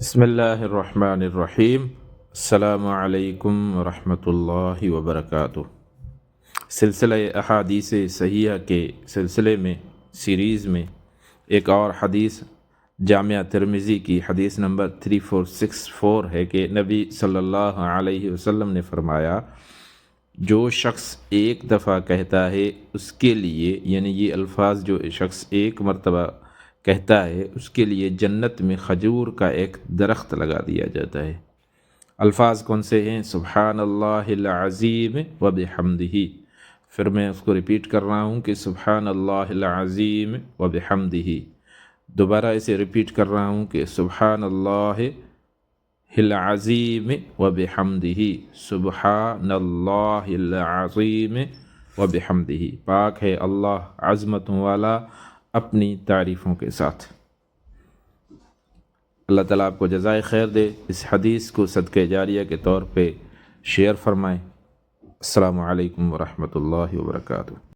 بسم اللہ الرحمن الرحیم۔ السلام علیکم ورحمۃ اللہ وبرکاتہ۔ سلسلہ احادیث صحیحہ کے سلسلے میں سیریز میں ایک اور حدیث جامعہ ترمذی کی حدیث نمبر 3464 ہے کہ نبی صلی اللہ علیہ وسلم نے فرمایا، جو شخص ایک دفعہ کہتا ہے اس کے لیے، یعنی یہ الفاظ جو شخص ایک مرتبہ کہتا ہے اس کے لیے جنت میں کھجور کا ایک درخت لگا دیا جاتا ہے۔ الفاظ کون سے ہیں؟ سبحان اللہ العظیم و بحمدہ۔ پھر میں اس کو ریپیٹ کر رہا ہوں کہ سبحان اللہ العظیم و بحمدہ۔ دوبارہ اسے ریپیٹ کر رہا ہوں کہ سبحان اللہ العظیم و بحمدہ، سبحان اللہ العظیم و بحمدہ۔ پاک ہے اللہ عظمتوں والا اپنی تعریفوں کے ساتھ۔ اللہ تعالیٰ آپ کو جزائے خیر دے۔ اس حدیث کو صدقہ جاریہ کے طور پہ شیئر فرمائیں۔ السلام علیکم ورحمۃ اللہ وبرکاتہ۔